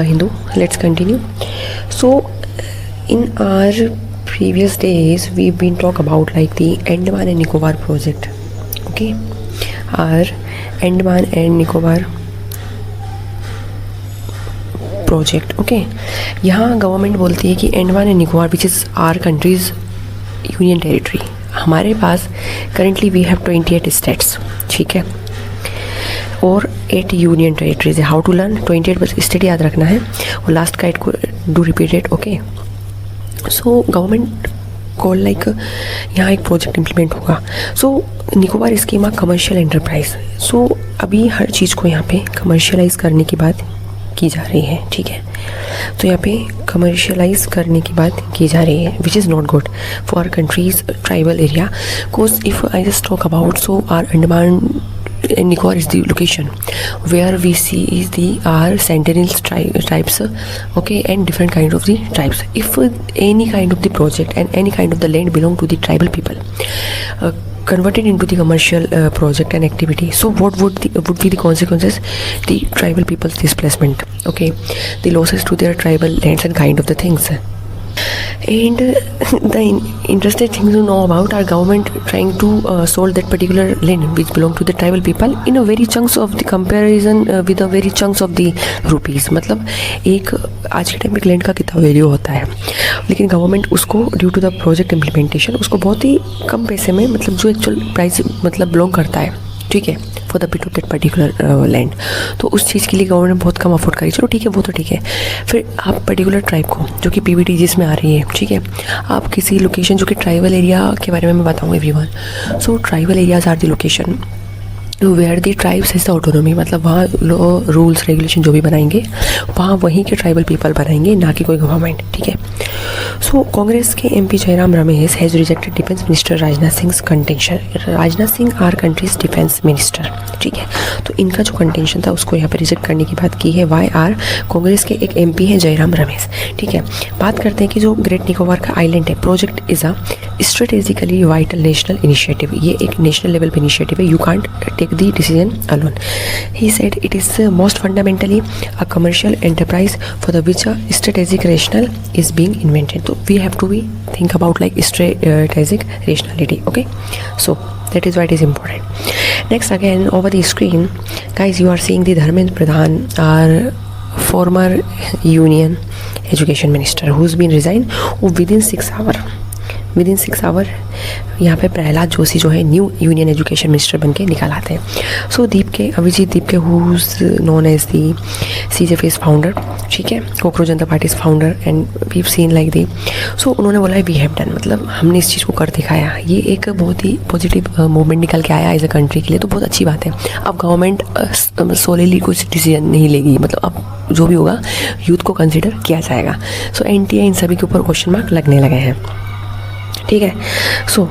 Hindu. Let's continue. So, in our previous days, we've been talk about like the Andaman and Nicobar project. Okay, our Andaman and Nicobar project. Okay, यहाँ government बोलती है कि Andaman and Nicobar which is our country's union territory. हमारे पास currently we have 28 states, ठीक है, और 8 union territories है. हाउ टू लर्न 28 बस स्टेट याद रखना है और लास्ट का 8 को do repeat it. Okay, so government call like यहाँ एक प्रोजेक्ट इम्प्लीमेंट होगा. सो निकोबार स्कीमा कमर्शियल एंटरप्राइज. सो अभी हर चीज़ को यहाँ पे कमर्शियलाइज करने की बात की जा रही है, ठीक है. तो यहाँ पे कमर्शियलाइज करने की बात की जा रही है which is not good for country's tribal area. Course if I just talk about, so our Andaman and Nicobar is the location where we see is the our sentinels tribes, okay, and different kind of the tribes. If any kind of the project and any kind of the land belong to the tribal people converted into the commercial project and activity, so what would be the consequences? The tribal people's displacement, okay, the losses to their tribal lands and kind of the things. And the interesting thing to know about our government trying to solve that particular land which belong to the tribal people in a very chunks of the comparison with a very chunks of the rupees. मतलब एक आज के time में एक land का कितना value होता है, लेकिन गवर्नमेंट उसको due to the project implementation उसको बहुत ही कम पैसे में, मतलब जो एक्चुअल प्राइस मतलब बिलोंग करता है, ठीक है, for the bit of that particular land, तो उस चीज़ के लिए गवर्नमेंट बहुत कम अफोर्ड करी. चलो ठीक है, वो तो ठीक है. फिर आप पर्टिकुलर ट्राइब को जो कि PVT जिसमें आ रही है, ठीक है, आप किसी लोकेशन जो कि ट्राइबल एरिया के बारे में मैं बताऊँगा everyone. So tribal areas are the location where the tribes is the autonomy. मतलब वहाँ रूल्स रेगुलेशन जो भी बनाएंगे वहाँ वहीं के ट्राइबल पीपल बनाएंगे, ना कि कोई गवर्नमेंट, ठीक है. सो कांग्रेस के MP Jairam Ramesh has rejected defence minister Rajnath Singh contention. Rajnath Singh our country's defence minister, ठीक है, तो इनका जो कंटेंशन था उसको यहाँ पर रिजेक्ट करने की बात की है. वाई आर कांग्रेस के एक MP है जयराम रमेश, ठीक है. बात करते हैं कि जो ग्रेट निकोबार का आइलैंड है, project is a strategically vital national initiative. ये एक नेशनल लेवल पर इनिशिएटिव है. You can't take the decision alone. He said it is most fundamentally a commercial enterprise for the which a strategic rationale is being invented. So we have to think about like strategic rationality. Okay, so that is why it is important. Next, again over the screen, guys, you are seeing the Dharmendra Pradhan, our former union education minister, who's been resigned within 6 hours. यहाँ पे प्रहलाद जोशी जो है new union education minister बन के निकाल आते हैं. सो Abhijeet Dipke who's known as the CJF's founder, ठीक है, cockroach Janta party founder, and we seen like the. So उन्होंने बोला वी हैव डन, मतलब हमने इस चीज़ को कर दिखाया. ये एक बहुत ही पॉजिटिव मूवमेंट निकल के आया एज अ कंट्री के लिए, तो बहुत अच्छी बात है. अब गवर्नमेंट सोलेली कुछ डिसीजन नहीं लेगी, मतलब अब जो भी होगा यूथ को कंसिडर किया जाएगा. सो NTI इन सभी के ऊपर क्वेश्चन मार्क लगने लगे हैं, ठीक है. So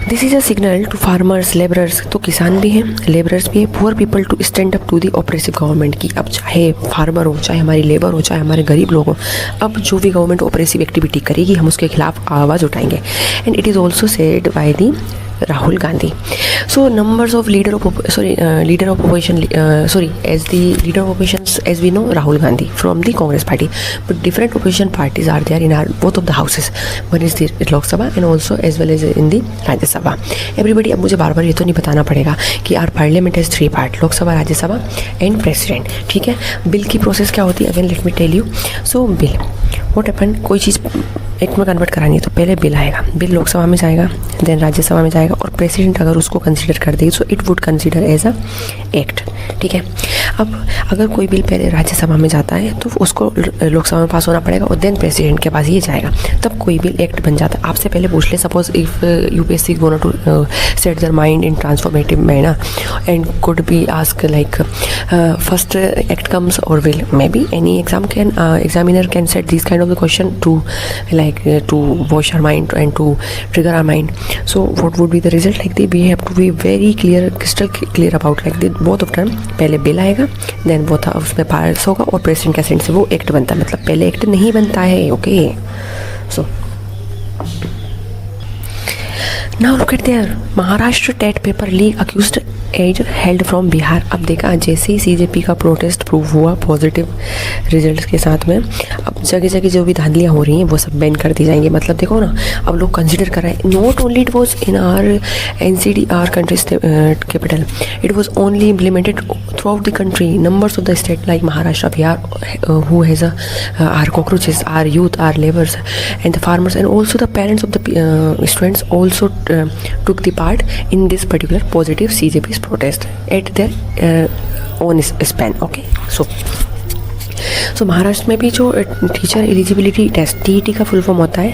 this is a signal to farmers, labourers, तो किसान भी हैं, लेबरर्स भी हैं, poor people to stand up to the oppressive government की. अब चाहे फार्मर हो, चाहे हमारी लेबर हो, चाहे हमारे गरीब लोग हो, अब जो भी गवर्नमेंट ऑपरेसिव एक्टिविटी करेगी हम उसके खिलाफ आवाज़ उठाएंगे. And it is also said by the Rahul Gandhi. So numbers of leader of opposition, as the leader of oppositions, as we know, Rahul Gandhi from the Congress party, but different opposition parties are there in our both of the houses. One is the Lok Sabha and also as well as in the Rajya Sabha. Everybody, अब मुझे बार बार ये तो नहीं बताना पड़ेगा कि our parliament has 3 parts, लोक सभा, राज्य सभा एंड प्रेसिडेंट, ठीक है. बिल की प्रोसेस क्या होती है, again let me tell you. So bill what happen, कोई चीज़ एक्ट में कन्वर्ट करानी है तो पहले बिल आएगा, बिल लोकसभा में जाएगा, देन राज्यसभा में जाएगा, और प्रेसिडेंट अगर उसको कंसीडर कर दे so it would consider as a act, ठीक है. अब अगर कोई बिल पहले राज्यसभा में जाता है तो उसको लोकसभा में पास होना पड़ेगा और देन प्रेसिडेंट के पास ये जाएगा, तब कोई बिल एक्ट बन जाता है. आपसे पहले पूछ ले, suppose if UPSC is gonna to set their mind in transformative manner and could be ask like first act comes or will, may be any examiner can set these kind of the question to like to wash our mind and to trigger our mind. So what would be the result? Like we have to be very crystal clear about like the both of them. पहले bill आएगा, then वो था उसमें पास होगा और president के Saint से वो एक्ट बनता है, मतलब पहले एक्ट नहीं बनता है. Okay, so now look at there, Maharashtra TET paper leak accused aid held from Bihar. अब देखा जैसे ही सीजेपी का प्रोटेस्ट प्रूव हुआ पॉजिटिव रिजल्ट्स के साथ में, अब जगह जगह जो भी धांधलियाँ हो रही हैं वो सब बैन कर दी जाएंगी। मतलब देखो ना, अब लोग कंसिडर कर रहे हैं, not only it was in our NCT our country's capital, it was only implemented throughout the country. Numbers of the state like Maharashtra, Bihar, who has our cockroaches, our youth, our labours and the farmers and also the parents of the students also took the part in this particular positive CJP's protest at their own span. Okay, so Maharashtra में भी जो teacher eligibility test TET का full form होता है,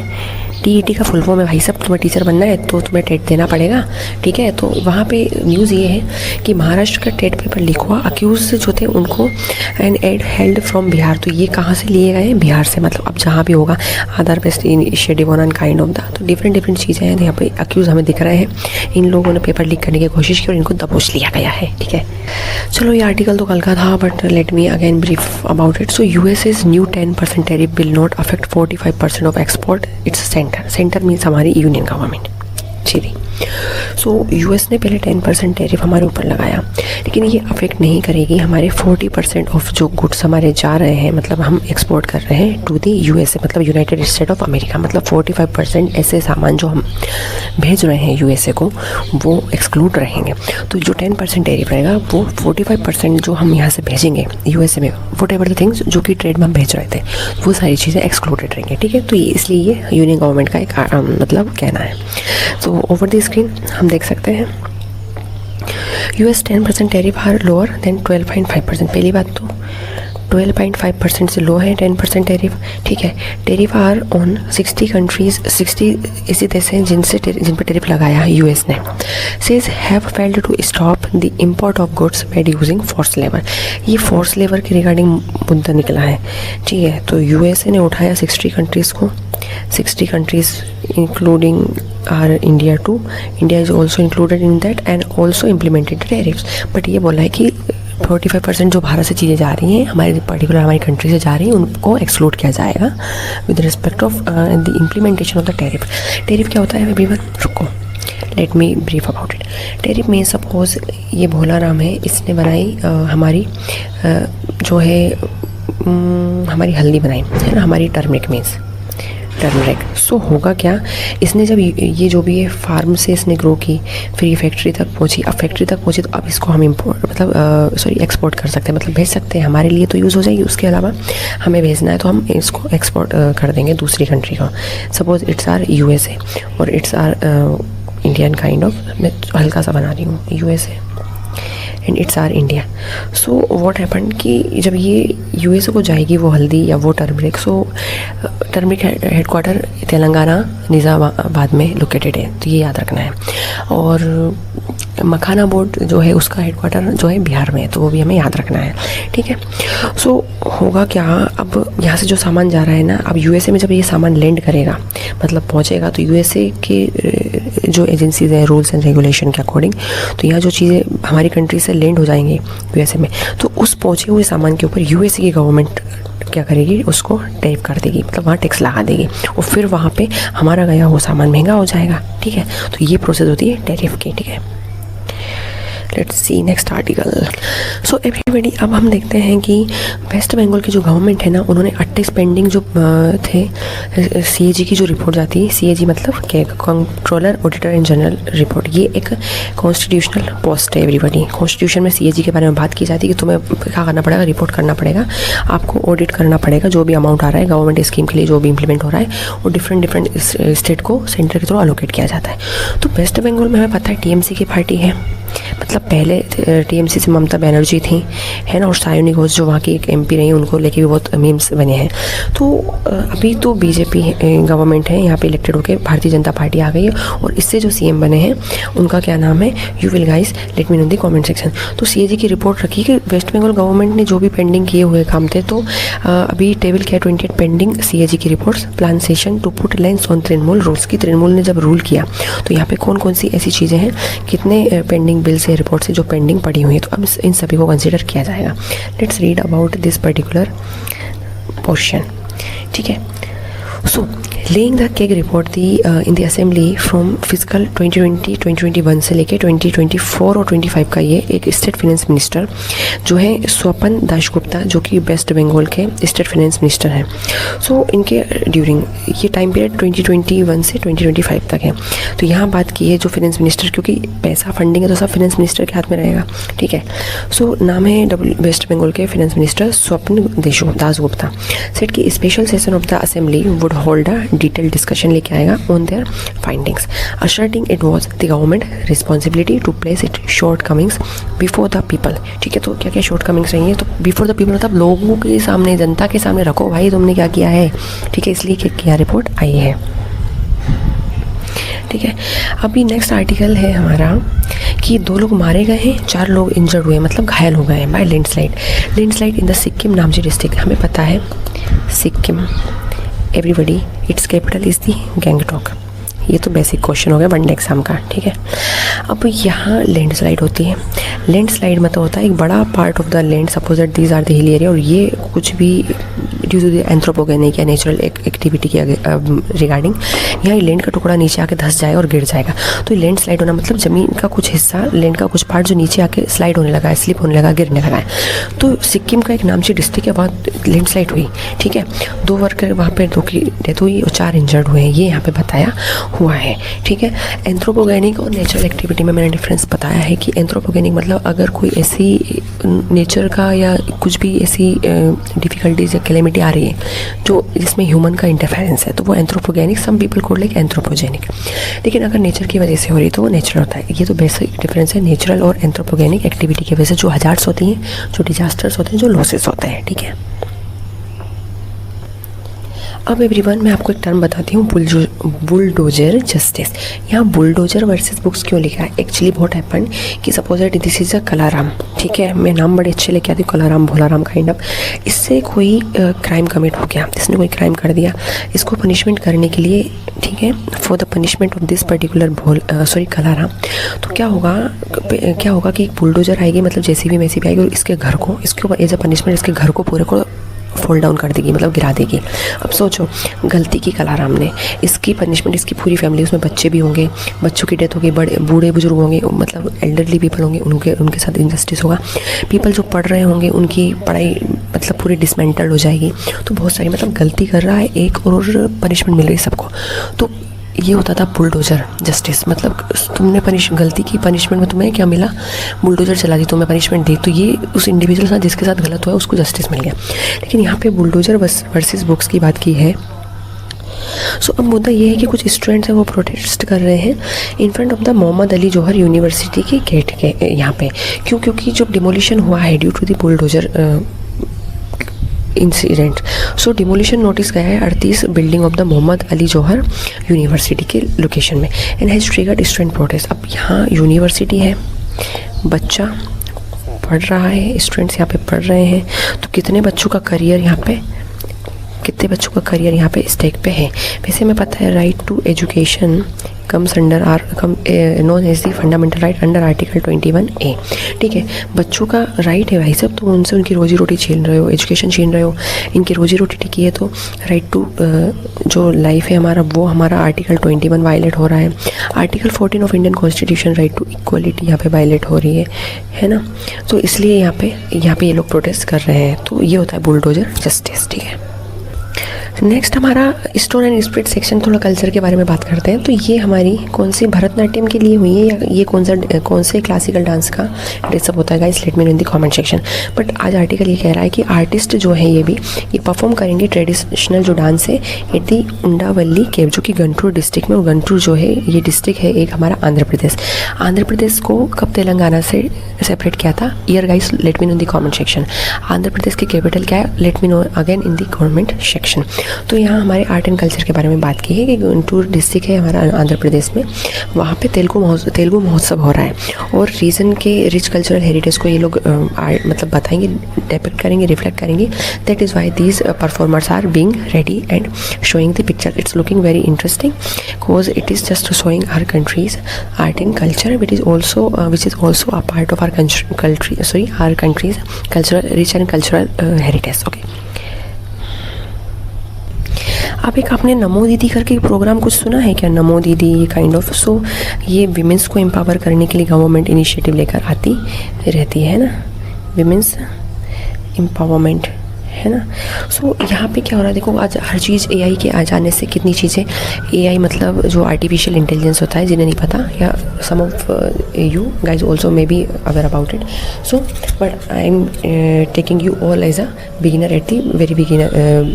TET का full form है भाई साहब, तुम्हें टीचर बनना है तो तुम्हें टेट देना पड़ेगा, ठीक है। तो वहाँ पे न्यूज़ ये है कि महाराष्ट्र का टेट पेपर लीक हुआ, अक्यूज जो थे उनको and aid held from Bihar. तो ये कहाँ से लिए गए? बिहार से। मतलब अब जहाँ भी होगा Aadhaar based initiative on kind of the, तो डिफरेंट चीज़ें हैं। यहाँ पे अक्यूज़ हमें दिख रहे हैं, इन लोगों ने पेपर लीक करने की कोशिश की और इनको दबोच लिया गया है, ठीक है। चलो ये आर्टिकल तो कल का था, but let me again brief about it. So USA's new 10% tariff will not affect 45% of export its centre means हमारी यूनियन गवर्नमेंट, जी। सो यूएस ने पहले 10% टैरिफ हमारे ऊपर लगाया, लेकिन ये अफेक्ट नहीं करेगी हमारे 40% ऑफ जो गुड्स हमारे जा रहे हैं, मतलब हम एक्सपोर्ट कर रहे हैं टू दी यूएसए, मतलब यूनाइटेड स्टेट ऑफ अमेरिका। मतलब 45% ऐसे सामान जो हम भेज रहे हैं यूएसए को वो एक्सक्लूड रहेंगे। तो जो 10% टैरिफ रहेगा वो 45% जो हम यहाँ से भेजेंगे यूएसए में, वट एवर द थिंग्स जो कि ट्रेड में हम भेज रहे थे, वो सारी चीज़ें एक्सक्लूडेड रहेंगी, ठीक है। तो ये इसलिए ये यूनियन गवर्नमेंट का एक मतलब कहना है। तो ओवर द स्क्रीन हम देख सकते हैं US 10% tariff are lower than 12.5%। पहली बात तो 12.5% से लो है 10% टैरिफ, ठीक है। टैरिफ आर ऑन 60 कंट्रीज, 60 ऐसे देश हैं जिन पर टैरिफ लगाया है यूएस ने। Says have failed to stop the import of goods by using force labour. ये फोर्स लेबर के रिगार्डिंग मुद्दा निकला है, ठीक है। तो यूएसए ने उठाया 60 कंट्रीज़ को, 60 countries including our India too. India is also included in that and also implemented tariffs. But ये बोला है कि 45% जो भारत से चीज़ें जा रही हैं, हमारे पर्टिकुलर हमारी कंट्री से जा रही हैं, उनको एक्सक्लूड किया जाएगा with respect of the implementation of the tariff. Tariff क्या होता है एवरीवन? रुको, let me brief about it. Tariff में सपोज ये भोला राम है, इसने बनाई हमारी जो है हमारी हल्दी बनाई है ना, हमारी टर्मरिक मीन्स टर्मरिक। सो होगा क्या, इसने जब ये जो भी है फार्म से इसने ग्रो की, फिर ये फैक्ट्री तक पहुंची, अब फैक्ट्री तक पहुंची तो अब इसको हम इम्पोर्ट मतलब एक्सपोर्ट कर सकते हैं, मतलब भेज सकते हैं, हमारे लिए तो यूज़ हो जाएगी। उसके अलावा हमें भेजना है तो हम इसको एक्सपोर्ट कर देंगे दूसरी कंट्री को। सपोज इट्स आर यूएसए और it's our Indian kind of, मैं हल्का सा बना रही हूँ, USA and it's our India. So what happen कि जब ये यूएसए को जाएगी वो हल्दी या वो टर्मरिक, सो टर्मरिक हेडक्वार्टर तेलंगाना निज़ामाबाद में लोकेटेड है, तो ये याद रखना है। और मखाना बोर्ड जो है उसका हेडक्वार्टर जो है बिहार में है, तो वो भी हमें याद रखना है, ठीक है। सो होगा क्या, अब यहाँ से जो सामान जा रहा है ना, अब यूएसए में जब ये सामान लैंड करेगा मतलब पहुँचेगा, तो यूएसए के जो एजेंसीज हैं रूल्स एंड रेगुलेशन के अकॉर्डिंग, तो यहाँ जो चीज़ें हमारी कंट्री से लैंड हो जाएंगी यूएसए में, तो उस पहुँचे हुए सामान के ऊपर यूएसए की गवर्नमेंट क्या करेगी, उसको टैरिफ कर देगी, मतलब वहाँ टैक्स लगा देगी, और फिर वहाँ पे हमारा गया वो सामान महंगा हो जाएगा, ठीक है। तो ये प्रोसेस होती है टैरिफ की, ठीक है। Let's see next article. So everybody, अब हम देखते हैं कि वेस्ट बंगाल की जो गवर्नमेंट है ना, उन्होंने 28 पेंडिंग जो थे सीएजी की जो रिपोर्ट जाती है, सीएजी मतलब क्या, controller auditor in general report, ये एक कॉन्स्टिट्यूशनल पोस्ट है एवरीबडी। कॉन्स्टिट्यूशन में सीएजी के बारे में बात की जाती है कि तुम्हें क्या करना पड़ेगा, रिपोर्ट करना पड़ेगा, आपको ऑडिट करना पड़ेगा जो भी अमाउंट आ रहा है गवर्नमेंट स्कीम के लिए जो भी इंप्लीमेंट हो रहा है, और डिफरेंट स्टेट को सेंटर के थ्रू अलोकेट किया जाता है। तो वेस्ट बंगाल में हमें पता है टीएमसी की पार्टी है, मतलब पहले टीएमसी से ममता बनर्जी थी, है ना, और सायोनी घोष जो वहाँ की एक एमपी रही, उनको लेके भी बहुत मीम्स बने हैं। तो अभी तो बीजेपी गवर्नमेंट है, यहाँ पे इलेक्टेड होकर भारतीय जनता पार्टी आ गई है, और इससे जो सीएम बने हैं उनका क्या नाम है, you will guys let me know in the comment section. तो सीएजी की रिपोर्ट रखी कि वेस्ट बंगाल गवर्नमेंट ने जो भी पेंडिंग किए हुए काम थे, तो अभी टेबल किया 28 पेंडिंग सीएजी की reports, plan session to put lens on Trinamool rules की। तृणमूल ने जब रूल किया तो यहाँ पे कौन कौन सी ऐसी चीज़ें हैं, कितने पेंडिंग बिल से रिपोर्ट से जो पेंडिंग पड़ी हुई है, तो अब इन सभी को कंसीडर किया जाएगा। Let's read about this particular portion, ठीक है। So laying the CAG report the in the assembly from physical 2020-2021 से लेके 2024 और 25 का ये एक स्टेट फाइनेंस मिनिस्टर जो है स्वपन दासगुप्ता, जो कि वेस्ट बंगाल के स्टेट फाइनेंस मिनिस्टर हैं। सो इनके ड्यूरिंग ये टाइम पीरियड 2021 से 2025 तक है। तो यहाँ बात की है जो फाइनेंस मिनिस्टर, क्योंकि पैसा फंडिंग है तो सब फाइनेंस मिनिस्टर के हाथ में रहेगा, ठीक है। सो नाम है वेस्ट बंगाल के finance minister Swapan Dasgupta. Set की special session of the assembly would hold a detail discussion लेके आएगा on their findings, asserting it was the government responsibility to place its shortcomings before the people। ठीक है, तो क्या क्या शॉर्टकमिंग्स रही हैं, तो बिफोर द पीपल मतलब लोगों के सामने, जनता के सामने रखो भाई तुमने क्या किया है, ठीक है, इसलिए क्या रिपोर्ट आई है, ठीक है। अभी नेक्स्ट आर्टिकल है हमारा कि 2 लोग मारे गए हैं, 4 लोग इंजर्ड हुए, मतलब घायल हो गए हैं by landslide in the Sikkim Namchi district. हमें पता है Sikkim, everybody, its capital is the Gangtok. ये तो बेसिक क्वेश्चन हो गया वनडे एग्जाम का, ठीक है। अब यहाँ लैंडस्लाइड होती है, लैंडस्लाइड मतलब होता है एक बड़ा part of the land, suppose that these are the hill area, और ये कुछ भी ड्यू टू द एंथ्रोपोजेनिक या नेचुरल एक्टिविटी के रिगार्डिंग यहाँ लैंड का टुकड़ा नीचे आके धंस जाए और गिर जाएगा। तो लैंडस्लाइड होना मतलब ज़मीन का कुछ हिस्सा, लैंड का कुछ पार्ट जो नीचे आके स्लाइड होने लगा है, स्लिप होने लगा, गिरने लगा है। तो सिक्किम का एक नामची डिस्ट्रिक्ट है, वहाँ लैंडस्लाइड हुई, ठीक है। 2 वर्कर वहाँ पे 2 की डेथ हुई और 4 इंजर्ड हुए हैं, ये यहाँ पे बताया हुआ है, ठीक है। एंथ्रोपोजेनिक और नेचुरल एक्टिविटी में मैंने डिफरेंस बताया है कि एंथ्रोपोजेनिक मतलब अगर कोई ऐसी नेचर का या कुछ भी ऐसी डिफ़िकल्टीज या कैलेमिटी आ रही है जो जिसमें ह्यूमन का इंटरफेरेंस है, तो वो anthropogenic, some people code like anthropogenic. लेकिन अगर नेचर की वजह से हो रही तो वो नेचुरल होता है। ये तो बेसिक डिफरेंस है नेचुरल और एंथ्रोपोजेनिक एक्टिविटी की वजह से जो हजार्ड्स होती हैं, जो डिजास्टर्स होते हैं, जो लॉसेस होते हैं, ठीक है। अब एवरीवन मैं आपको एक टर्म बताती हूँ, बुलडोजर जस्टिस। यहाँ बुलडोजर वर्सेस बुक्स क्यों लिखा है, एक्चुअली बहुत हैपन कि सपोज दैट दिस इज़ अ कलाराम, ठीक है, मैं नाम बड़े अच्छे लेके आती हूँ, कलाराम, भोलाराम काइंड ऑफ। इससे कोई क्राइम कमिट हो गया, इसने कोई क्राइम कर दिया, इसको पनिशमेंट करने के लिए, ठीक है, for the punishment of this particular Kalaram. तो क्या होगा कि एक बुलडोजर आएगी, मतलब जेसीबी मैसीबी आएगी और इसके घर को, इसके ऊपर एज अ पनिशमेंट इसके घर को पूरे को फॉल डाउन कर देगी, मतलब गिरा देगी। अब सोचो, गलती की कलाराम ने, इसकी पनिशमेंट, इसकी पूरी फैमिली, उसमें बच्चे भी होंगे, बच्चों की डेथ होगी, बड़े बूढ़े बुजुर्ग होंगे, मतलब एल्डरली पीपल होंगे, उनके साथ इंजस्टिस होगा। पीपल जो पढ़ रहे होंगे उनकी पढ़ाई मतलब पूरी डिसमेंटल हो जाएगी। तो बहुत सारी, मतलब गलती कर रहा है एक और पनिशमेंट मिल रही है सबको। तो ये होता था बुलडोजर जस्टिस, मतलब तुमने गलती की, पनिशमेंट में तुम्हें क्या मिला, बुलडोजर चला दी, तुम्हें पनिशमेंट दी, तो ये उस इंडिविजुअल साथ जिसके साथ गलत हुआ उसको जस्टिस मिल गया। लेकिन यहाँ पे बुलडोजर वर्सेस बुक्स की बात की है। सो अब मुद्दा ये है कि कुछ स्टूडेंट्स हैं वो प्रोटेस्ट कर रहे हैं in front of the Mohammad Ali Jauhar university के गेट के यहाँ पे। क्योंकि जो डिमोलिशन हुआ है due to the bulldozer incident, so demolition notice गया है 38 building of the Mohammad Ali Jauhar university के लोकेशन में and has triggered student protest. अब यहाँ यूनिवर्सिटी है, बच्चा पढ़ रहा है, स्टूडेंट्स यहाँ पे पढ़ रहे हैं, तो कितने बच्चों का करियर यहाँ पे स्टेक पे है। वैसे हमें पता है right to education comes under known as the fundamental right under article 21A, ठीक है। बच्चों का राइट है भाई साहब, तो उनसे उनकी रोजी रोटी छीन रहे हो, एजुकेशन छीन रहे हो, इनकी रोजी रोटी टिकी है, तो राइट टू जो लाइफ है हमारा, वो हमारा आर्टिकल 21 वायलेट हो रहा है। Article 14 of Indian constitution right to equality यहाँ पे वायलेट हो रही है ना। तो इसलिए यहाँ पे ये लोग प्रोटेस्ट कर रहे हैं। तो ये होता है बुलडोजर जस्टिस, ठीक है। नेक्स्ट हमारा स्टोन एंड स्पिरिट सेक्शन, थोड़ा कल्चर के बारे में बात करते हैं। तो ये हमारी कौन सी भरतनाट्यम के लिए हुई है या ये कौन से क्लासिकल डांस का ड्रेसअप होता है guys, let me know in the comment section. But आज आर्टिकल ये कह रहा है कि आर्टिस्ट जो है ये परफॉर्म करेंगे ट्रेडिशनल जो डांस है एट दी उंडावल्ली केव, जो कि गंटूर डिस्ट्रिक्ट में, और गंटूर जो है ये डिस्ट्रिक्ट है एक हमारा आंध्र प्रदेश को कब तेलंगाना से सेपरेट किया था, here guys let me know in the comment section. Andhra Pradesh की कैपिटल क्या है, let me know again in the comment section. तो यहाँ हमारे आर्ट एंड कल्चर के बारे में बात की है कि गुंटूर डिस्ट्रिक्ट है हमारा आंध्र प्रदेश में, वहाँ पे तेलुगु महोत्सव हो रहा है और रीजन के रिच कल्चरल हेरिटेज को ये लोग मतलब बताएंगे, डिपिक्ट करेंगे, रिफ्लेक्ट करेंगे। That is why these performers are being ready and showing the picture. It's looking very interesting because it is just showing our country's art and culture which is also a part of our country's cultural rich and cultural heritage. Okay, आप एक आपने नमो दीदी करके programme कुछ सुना है क्या? नमो दीदी ये काइंड ऑफ, सो ये विमेंस को एम्पावर करने के लिए गवर्नमेंट इनिशिएटिव लेकर आती रहती है ना, विमेंस एम्पावरमेंट, है ना। सो यहाँ पे क्या हो रहा है, देखो आज हर चीज़ एआई के आ जाने से कितनी चीज़ें, एआई मतलब जो आर्टिफिशियल इंटेलिजेंस होता है, जिन्हें नहीं पता, या some of you guys also may be aware about it, so but I am taking you all as a beginner at the very beginner,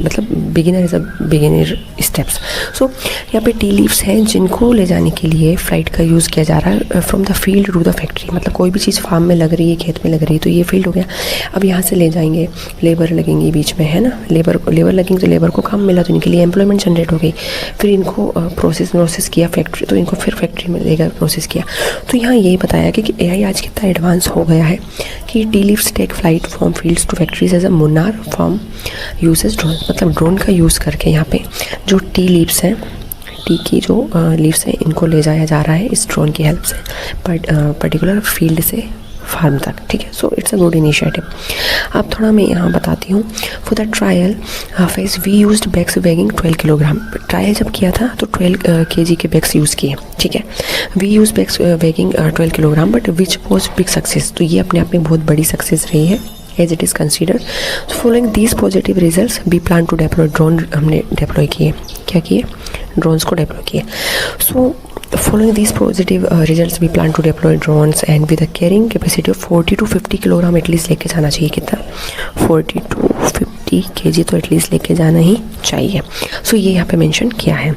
मतलब beginner as a beginner steps. So यहाँ पे tea leaves हैं जिनको ले जाने के लिए flight का यूज़ किया जा रहा है from the field to the factory, मतलब कोई भी चीज़ फार्म में लग रही है, खेत में लग रही है, तो ये फील्ड हो गया। अब यहाँ से ले जाएंगे, लेबर लगेंगे बीच में, है ना, लेबर लगेंगे, तो लेबर को काम मिला तो इनके लिए एम्प्लॉयमेंट जनरेट हो गई, फिर इनको प्रोसेस किया फैक्ट्री, तो इनको फिर फैक्ट्री में लेकर प्रोसेस किया। तो यहाँ यही बताया कि एआई आज कितना एडवांस हो गया है कि tea leaves take flight from fields to factories as a Munnar farm uses drone, मतलब ड्रोन का यूज़ करके यहाँ पे जो टी लीव्स हैं, टी की जो लीव्स हैं, इनको ले जाया जा रहा है इस ड्रोन की हेल्प से पर्टिकुलर फील्ड से फार्म तक, ठीक है। So it's a good initiative. अब थोड़ा मैं यहाँ बताती हूँ। For the trial phase we used bags weighing 12 kilogram. Trial जब किया था तो 12 kg के बैग्स यूज़ किए, ठीक है। We use bags weighing 12 kilogram but which was big success, तो ये अपने आप में बहुत बड़ी सक्सेस रही है as it is considered. Following these positive results we plan to deploy drone, हमने डेप्लॉय किए, क्या किए, ड्रोन्स को डेप्लॉय किए। So following these positive results we plan to deploy drones and with a carrying capacity of 40 to 50 kilogram at least लेके जाना चाहिए, कितना 40 to 50 kg तो एटलीस्ट लेके जाना ही चाहिए। सो ये यहाँ पे मेंशन किया है।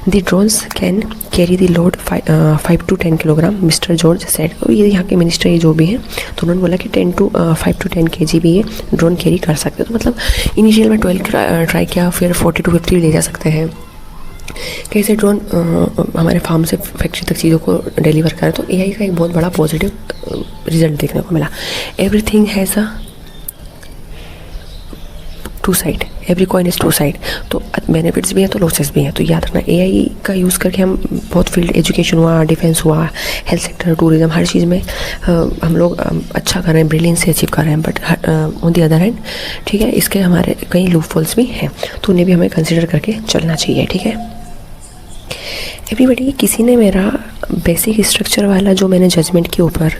The drones can carry the load 5 to 10 kilogram, mister George said. और ये यहाँ के मिनिस्टर ये जो भी हैं, तो उन्होंने बोला कि 5 to 10 kg भी ये ड्रोन कैरी कर सकते हैं। तो मतलब इनिशियल में 12 ट्राई किया, फिर 40 to 50 ले जा सकते हैं। कैसे ड्रोन हमारे फार्म से फैक्ट्री तक चीज़ों को डिलीवर करें, तो एआई का एक बहुत बड़ा पॉजिटिव रिजल्ट देखने को मिला। Everything has a two side, every coin is two side, तो बेनिफिट्स भी हैं तो लॉसेस भी हैं। तो याद रखना, एआई का यूज़ करके हम बहुत फील्ड, एजुकेशन हुआ, डिफेंस हुआ, हेल्थ सेक्टर, टूरिज्म, हर चीज़ में हम लोग अच्छा कर रहे हैं, ब्रिलियंस से अचीव कर रहे हैं। But on the other hand, ठीक है, इसके हमारे कई लूपहोल्स भी हैं, तो उन्हें भी हमें कंसिडर करके चलना चाहिए, ठीक है। एवरीबडी, किसी ने मेरा बेसिक स्ट्रक्चर वाला जो मैंने जजमेंट के ऊपर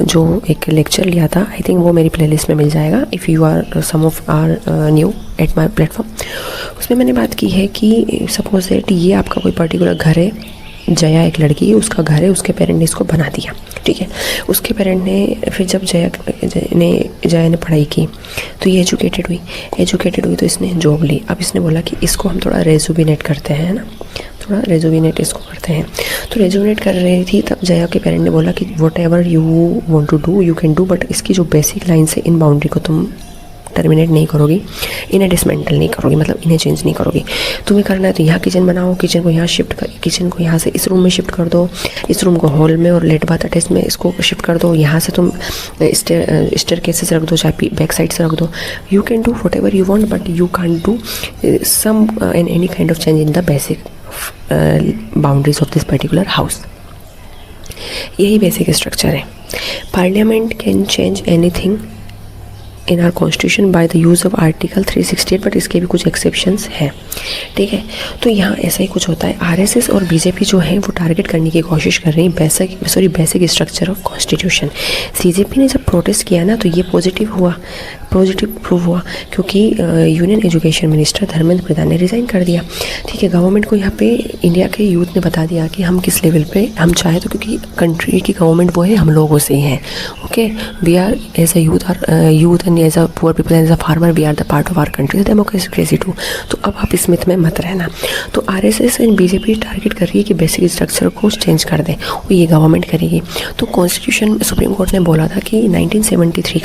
जो एक लेक्चर लिया था, आई थिंक वो मेरी प्लेलिस्ट में मिल जाएगा if you are some of our new at my platform. उसमें मैंने बात की है कि सपोज दैट ये आपका कोई पर्टिकुलर घर है, जया एक लड़की है, उसका घर है, उसके पेरेंट ने इसको बना दिया, ठीक है। उसके पेरेंट ने फिर जब जया ने पढ़ाई की तो ये एजुकेटेड हुई तो इसने जॉब ली। अब इसने बोला कि इसको हम थोड़ा रेजुविनेट करते हैं, ना, थोड़ा रेजुविनेट इसको करते हैं। तो रेजुविनेट कर रही थी, तब जया के पेरेंट ने बोला कि whatever you want to do you can do, but इसकी जो बेसिक लाइन से इन बाउंड्री को तुम टर्मिनेट नहीं करोगी, इन्हें डिसमेंटल नहीं करोगी, मतलब इन्हें चेंज नहीं करोगी। तुम्हें करना है तो यहाँ किचन बनाओ, किचन को यहाँ शिफ्ट कर, किचन को यहाँ से इस रूम में शिफ्ट कर दो, इस रूम को हॉल में और लेट बाथ अटैच में इसको शिफ्ट कर दो, यहाँ से तुम स्टेयर केसेस रख दो, चाहे बैक साइड से रख दो। You can do whatever you want, but you can do some and any kind of change in the basic boundaries of this particular house. यही बेसिक स्ट्रक्चर है। Parliament can change anything in our constitution by the use of article 368, but इसके भी कुछ exceptions हैं, ठीक है। तो यहाँ ऐसा ही कुछ होता है। आरएसएस और बीजेपी जो है वो टारगेट करने की कोशिश कर रही हैं basic structure of constitution. CJP ने जब प्रोटेस्ट किया ना, तो ये पॉजिटिव प्रूव हुआ, क्योंकि union education minister Dharmendra Pradhan ने रिज़ाइन कर दिया, ठीक है। गवर्नमेंट को यहाँ पे इंडिया के यूथ ने बता दिया कि हम किस लेवल पे हम चाहे तो, क्योंकि कंट्री की गवर्नमेंट वो है, हम लोगों से ही हैं, okay. We are as a youth and as a poor people as a farmer, we are the part of our country, democracy too. तो अब आप इस मिथ में मत रहना। तो आरएसएस एंड बीजेपी टारगेट कर रही है कि बेसिक स्ट्रक्चर को चेंज कर दें, और ये गवर्नमेंट करेगी। तो कॉन्स्टिट्यूशन, सुप्रीम कोर्ट ने बोला था कि 1973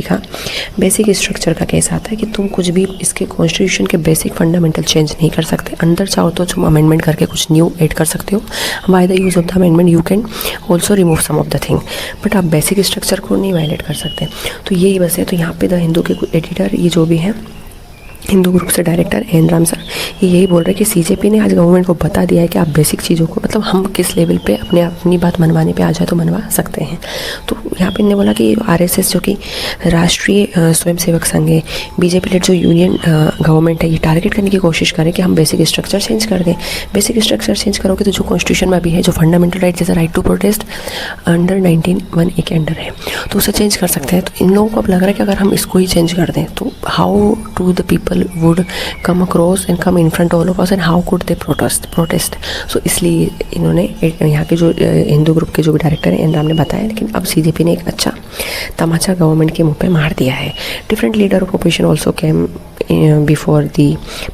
का बेसिक स्ट्रक्चर का केस आता है कि तुम कुछ भी इसके कॉन्स्टिट्यूशन के बेसिक फंडामेंटल चेंज नहीं कर सकते। अंदर चाहो तो तुम अमेंडमेंट करके कुछ न्यू ऐड कर सकते हो, by the use of the amendment you can also remove some of the thing, but आप बेसिक स्ट्रक्चर को नहीं वायलेट कर सकते। तो यही बस है। तो यहाँ पे द हिंदू के एडिटर ये जो भी हैं हिंदू ग्रुप से डायरेक्टर एन राम सर, ये यही बोल रहे हैं कि सीजेपी ने आज गवर्नमेंट को बता दिया है कि आप बेसिक चीज़ों को, मतलब हम किस लेवल पे अपनी बात मनवाने पे आ जाए तो मनवा सकते हैं। तो यहाँ पे इन्होंने बोला कि आरएसएस जो कि राष्ट्रीय स्वयंसेवक संघ है, बीजेपी लेड जो यूनियन गवर्नमेंट है, ये टारगेट करने की कोशिश करें कि हम बेसिक स्ट्रक्चर चेंज कर दें। बेसिक स्ट्रक्चर चेंज करोगे तो जो कॉन्स्टिट्यूशन में अभी है, जो फंडामेंटल राइट जैसे right to protest under 19(1)(a) के अंडर है, तो उसे चेंज कर सकते हैं। तो इन लोगों को अब लग रहा है कि अगर हम इसको ही चेंज कर दें तो how to the people would come across and come in front all of us and how could they protest. So इसलिए इन्होंने यहाँ के जो हिंदू ग्रुप के जो भी डायरेक्टर हैं एन राम ने बताया, लेकिन अब सीजेपी ने एक अच्छा तमाचा गवर्नमेंट के मुंह पे मार दिया है। Different leader of opposition also came before the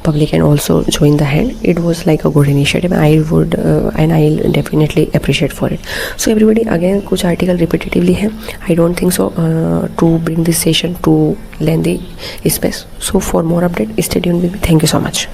public and also join the hand. It was like a good initiative. I would and I'll definitely appreciate for it. So everybody, again कुछ article repetitively है. I don't think so to bring this session to lengthy space. So for more update, stay tuned with me. Thank you so much.